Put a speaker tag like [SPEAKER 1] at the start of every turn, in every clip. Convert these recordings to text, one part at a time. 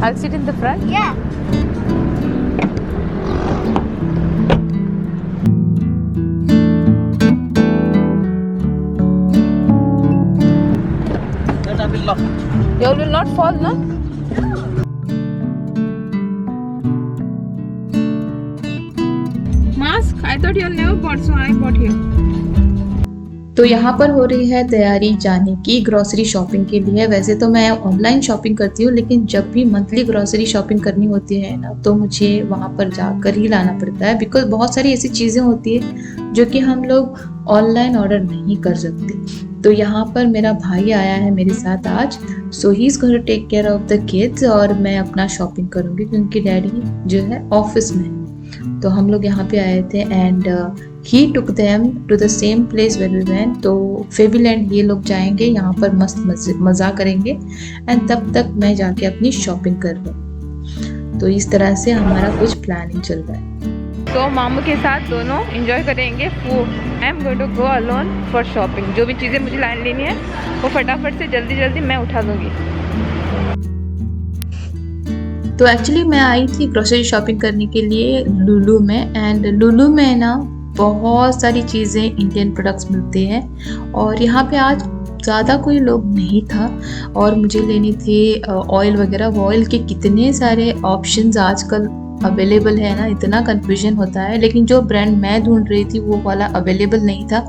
[SPEAKER 1] I'll sit in the front.
[SPEAKER 2] Yeah.
[SPEAKER 1] You all will not fall, no? Mask? I thought you all never bought, so I bought here.
[SPEAKER 3] तो यहाँ पर हो रही है तैयारी जाने की ग्रोसरी शॉपिंग के लिए। वैसे तो मैं ऑनलाइन शॉपिंग करती हूँ, लेकिन जब भी मंथली ग्रोसरी शॉपिंग करनी होती है ना, तो मुझे वहाँ पर जाकर ही लाना पड़ता है, बिकॉज बहुत सारी ऐसी चीज़ें होती है जो कि हम लोग ऑनलाइन ऑर्डर नहीं कर सकते। तो यहाँ पर मेरा भाई आया है मेरे साथ आज, so he is going to take care of the kids, और मैं अपना शॉपिंग करूँगी क्योंकि डैडी जो है ऑफिस में है। तो हम लोग यहाँ पे आए थे and he took them to the same place where we went। तो फेबीलैंड ये लोग जाएंगे, यहाँ पर मस्त मज़ा करेंगे एंड तब तक मैं जाके अपनी शॉपिंग कर लूँ। तो इस तरह से हमारा कुछ प्लानिंग चल रहा है।
[SPEAKER 1] तो मामू के साथ दोनों एंजॉय करेंगे food. I am going to go alone for shopping. जो भी चीज़ें मुझे लाइन लेनी है वो फटाफट से जल्दी मैं उठा दूँगी।
[SPEAKER 3] तो एक्चुअली मैं आई थी ग्रोसरी शॉपिंग करने के लिए लुलु में, एंड लुलु में ना बहुत सारी चीज़ें इंडियन प्रोडक्ट्स मिलते हैं, और यहाँ पे आज ज़्यादा कोई लोग नहीं था और मुझे लेनी थी ऑयल वगैरह। ऑयल के कितने सारे ऑप्शंस आजकल अवेलेबल है ना, इतना कन्फ्यूजन होता है, लेकिन जो ब्रांड मैं ढूंढ रही थी वो वाला अवेलेबल नहीं था,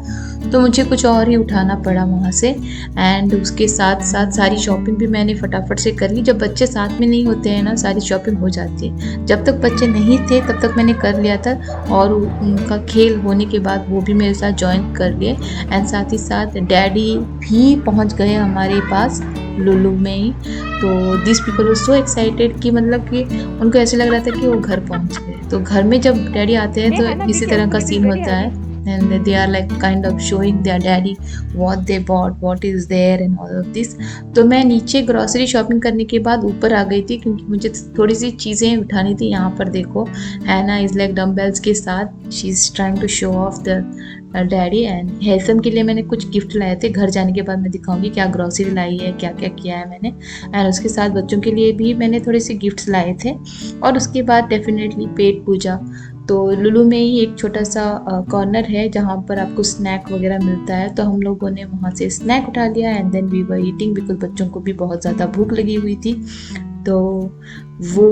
[SPEAKER 3] तो मुझे कुछ और ही उठाना पड़ा वहाँ से। एंड उसके साथ साथ सारी शॉपिंग भी मैंने फटाफट से कर ली। जब बच्चे साथ में नहीं होते हैं ना, सारी शॉपिंग हो जाती है। जब तक बच्चे नहीं थे तब तक मैंने कर लिया था, और उनका खेल होने के बाद वो भी मेरे साथ ज्वाइन कर लिए। एंड साथ ही साथ डैडी भी पहुँच गए हमारे पास लुलु में ही। तो this people were so excited कि मतलब कि उनको ऐसे लग रहा था कि वो घर पहुंच गए। तो घर में जब डैडी आते हैं तो इसी तरह का सीन होता है, and they are like kind of showing their daddy what they bought, what is there and all of this। तो मैं नीचे ग्रोसरी शॉपिंग करने के बाद ऊपर आ गई थी क्योंकि मुझे थोड़ी सी चीज़ें उठानी थी। यहाँ पर देखो हैना इज लाइक डम्बेल्स के साथ she is trying to show off the daddy. And हेल्सम के लिए मैंने कुछ गिफ्ट लाए थे, घर जाने के बाद मैं दिखाऊंगी क्या ग्रोसरी लाई है, क्या क्या किया है मैंने। एंड उसके साथ बच्चों के लिए भी मैंने थोड़े से गिफ्ट्स लाए थे। और उसके बाद डेफिनेटली पेट पूजा। तो लुलु में ही एक छोटा सा कॉर्नर है जहाँ पर आपको स्नैक वगैरह मिलता है, तो हम लोगों ने वहाँ से स्नैक उठा लिया and then we were eating, because बच्चों को भी बहुत ज़्यादा भूख लगी हुई थी। तो वो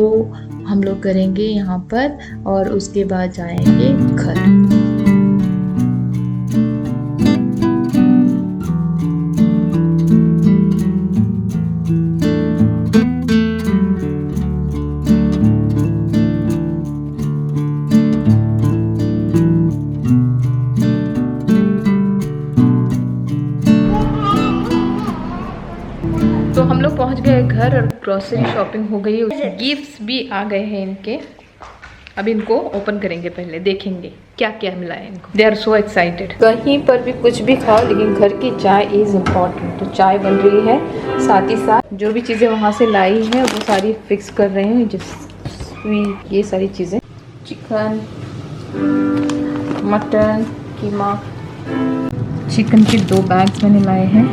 [SPEAKER 3] हम लोग करेंगे यहाँ पर और उसके बाद जाएंगे घर।
[SPEAKER 1] तो हम लोग पहुंच गए घर और ग्रोसरी शॉपिंग हो गई। गिफ्ट्स भी आ गए हैं इनके। अब इनको ओपन करेंगे, पहले देखेंगे क्या क्या मिला है इनको। They are so excited. कहीं पर भी कुछ भी खाओ, लेकिन घर की चाय इज़ इम्पॉर्टेंट। तो चाय बन रही है, साथ ही साथ जो भी चीज़ें वहाँ से लाई हैं वो सारी फिक्स कर रहे हैं। जिस ये सारी चीज़ें, चिकन, मटन, कीमा, चिकन के 2 बैग्स मैंने लाए हैं।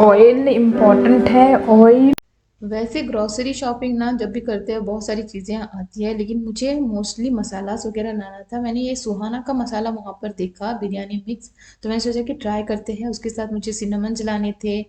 [SPEAKER 1] ऑयल इम्पॉर्टेंट है, ऑयल।
[SPEAKER 3] वैसे ग्रोसरी शॉपिंग ना जब भी करते हैं बहुत सारी चीज़ें आती है, लेकिन मुझे मोस्टली मसालास वगैरह लाना था। मैंने ये सुहाना का मसाला वहाँ पर देखा, बिरयानी मिक्स, तो मैंने सोचा कि ट्राई करते हैं। उसके साथ मुझे सिनेमन्स लाने थे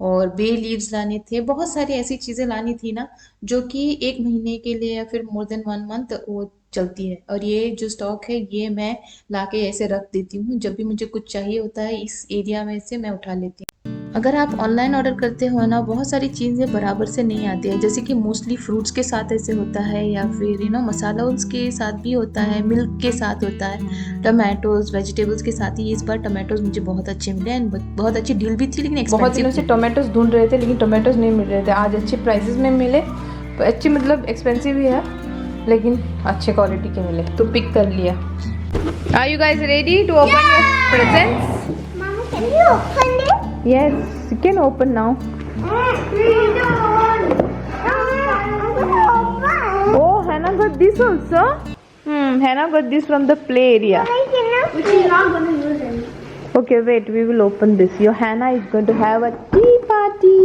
[SPEAKER 3] और बे लीव्स लाने थे। बहुत सारी ऐसी चीज़ें लानी थी ना जो कि 1 महीने के लिए या फिर मोर देन 1 मंथ वो चलती है। और ये जो स्टॉक है ये मैं लाके ऐसे रख देती हूँ, जब भी मुझे कुछ चाहिए होता है इस एरिया में से मैं उठा लेती हूँ। अगर आप ऑनलाइन ऑर्डर करते हो ना, बहुत सारी चीज़ें बराबर से नहीं आती है, जैसे कि मोस्टली फ्रूट्स के साथ ऐसे होता है, या फिर मसालों के साथ भी होता है, मिल्क के साथ होता है, टमाटोज वेजिटेबल्स के साथ ही। इस बार टमाटोज मुझे बहुत अच्छे मिले एंड बहुत अच्छी डील भी थी, लेकिन
[SPEAKER 1] बहुत दिनों से टोमेटोज ढूंढ रहे थे लेकिन टोमेटोज नहीं मिल रहे थे। आज अच्छे प्राइसेस में मिले, अच्छी मतलब एक्सपेंसिव भी है लेकिन अच्छे क्वालिटी के मिले, तो पिक कर लिया। Are you guys ready to open your presents?
[SPEAKER 2] Mama, can you open it?
[SPEAKER 1] Yes, you can open now. Oh, Hannah got this also. Hannah got this from the play area.
[SPEAKER 2] Which is not going to use any.
[SPEAKER 1] Okay, wait, we will open this. Your Hannah is going to have a tea party.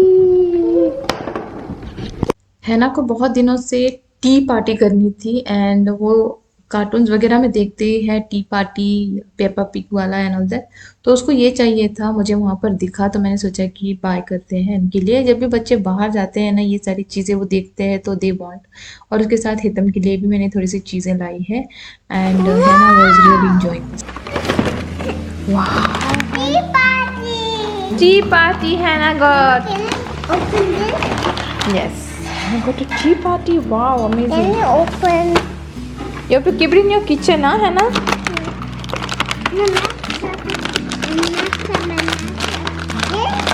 [SPEAKER 3] हैना को बहुत दिनों से T party करनी थी and वो cartoons वगैरह में देखते ही है टी पार्टी, पेपा पिग वाला एंड ऑल दैट। तो उसको ये चाहिए था, मुझे वहाँ पर दिखा तो मैंने सोचा कि बाय करते हैं इनके लिए। जब भी बच्चे बाहर जाते हैं ना ये सारी चीज़ें वो देखते हैं तो दे वांट। और उसके साथ हितम के लिए भी मैंने थोड़ी सी चीज़ें लाई है एंड हैना was really enjoying.
[SPEAKER 2] Tea party.
[SPEAKER 1] T party Hannah got.
[SPEAKER 2] Can I open this?
[SPEAKER 1] Yes. Hannah got a tea party. Wow,
[SPEAKER 2] Can
[SPEAKER 1] amazing.
[SPEAKER 2] you open?
[SPEAKER 1] You have to keep it in your kitchen, huh, Hannah?
[SPEAKER 2] No, not Yes.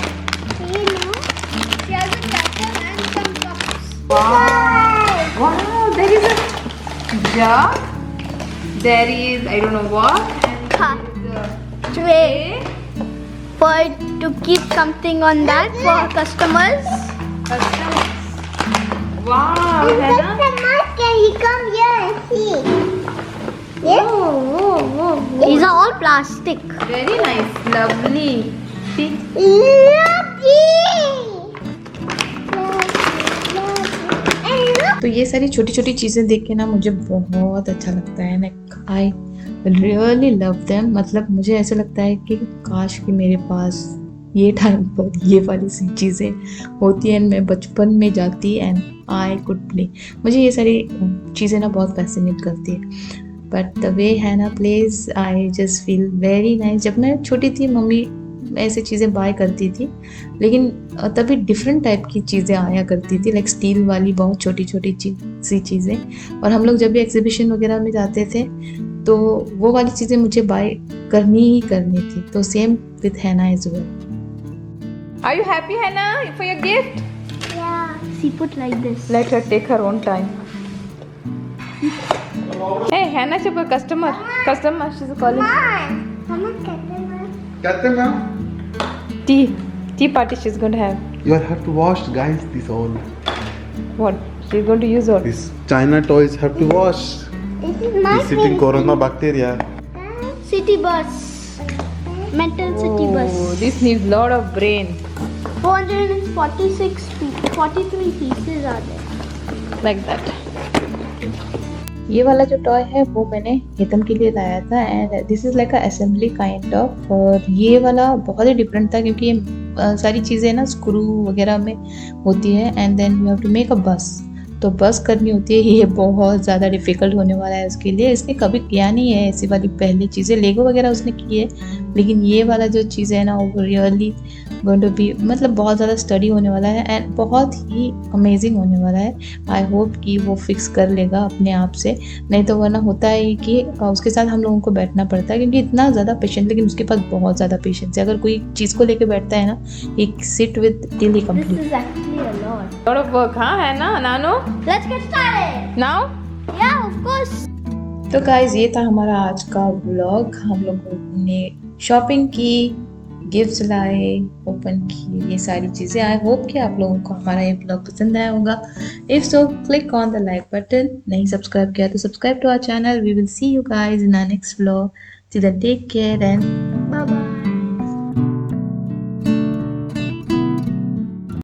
[SPEAKER 2] You know. She has a kettle and some cups.
[SPEAKER 1] Wow. Wow, there is a jug. There is, I don't know what. And
[SPEAKER 2] Ha.
[SPEAKER 1] there is a
[SPEAKER 2] Tray. For to keep something on that for customers.
[SPEAKER 1] customers. Wow, Hannah.
[SPEAKER 2] Can he come here and see? Yes.
[SPEAKER 1] Oh.
[SPEAKER 2] These are all plastic.
[SPEAKER 1] Very nice. Lovely. See?
[SPEAKER 3] तो ये सारी छोटी छोटी चीज़ें देख के ना मुझे बहुत अच्छा लगता है ना। I really love them. मतलब मुझे ऐसा लगता है कि काश कि मेरे पास ये टाइम पर ये वाली सी चीज़ें होती हैं, मैं बचपन में जाती एंड आई कुड प्ले। मुझे ये सारी चीज़ें ना बहुत फैसिनेट करती है। बट द वे हैना plays I just feel very nice. जब मैं छोटी थी मम्मी ऐसी चीज़ें बाय करती थी, लेकिन तभी डिफरेंट टाइप की चीज़ें आया करती थी, लाइक स्टील वाली बहुत छोटी छोटी सी चीज़ें। और हम लोग जब भी एग्जीबिशन वगैरह में जाते थे तो वो वाली चीज़ें मुझे बाय करनी ही करनी थी। तो सेम विथ हैना as well.
[SPEAKER 1] Are you happy, Hannah, for your gift?
[SPEAKER 2] Yeah. She put like this.
[SPEAKER 1] Let her take her own time. Hey, Hannah, she's a customer. Customer, she's calling.
[SPEAKER 2] Mama,
[SPEAKER 4] कहते हैं
[SPEAKER 1] Tea party she's going to have.
[SPEAKER 4] you have to wash guys this all
[SPEAKER 1] What? She's going to use what?
[SPEAKER 4] this China toys have to wash.
[SPEAKER 2] This is my
[SPEAKER 4] This sitting corona bacteria.
[SPEAKER 2] city bus. Metal city
[SPEAKER 1] Oh,
[SPEAKER 2] bus.
[SPEAKER 1] this needs lot of brain.
[SPEAKER 2] 446 43 pieces are there.
[SPEAKER 1] Like that.
[SPEAKER 3] ये वाला जो toy है वो मैंने हितम के लिए लाया था and this is like a assembly kind of. और ये वाला बहुत ही डिफरेंट था क्योंकि ये सारी चीज़ें ना स्क्रू वगैरह में होती है and then you have to make a bus. तो बस करनी होती है, ये बहुत ज़्यादा डिफ़िकल्ट होने वाला है उसके लिए। इसने कभी किया नहीं है ऐसी वाली पहली चीज़ें, लेगो वगैरह उसने की है, लेकिन ये वाला जो चीज़ है ना वो रियली गोइंग टू बी मतलब बहुत ज़्यादा स्टडी होने वाला है एंड बहुत ही अमेजिंग होने वाला है। आई होप कि वो फिक्स कर लेगा अपने आप से, नहीं तो वरना होता है कि उसके साथ हम लोगों को बैठना पड़ता है क्योंकि इतना ज़्यादा पेशेंस, लेकिन उसके पास बहुत ज़्यादा पेशेंस है। अगर कोई चीज़ को लेकर बैठता है ना, he sit with till he
[SPEAKER 2] This
[SPEAKER 3] complete.
[SPEAKER 2] is actually a lot.
[SPEAKER 1] Lot of work, huh, Hannah? Nano?
[SPEAKER 2] Let's get started.
[SPEAKER 1] Now?
[SPEAKER 2] Yeah, of course.
[SPEAKER 3] तो गाइज ये था हमारा आज का व्लॉग। हम लोगों ने शॉपिंग की, गिफ्ट्स लाए, ओपन की, ये सारी चीज़ें। आई होप कि आप लोगों को हमारा ये व्लॉग पसंद आया होगा। If so click on the like button. नहीं सब्सक्राइब किया तो subscribe to our channel. We will see you guys in our next vlog. Till then take care and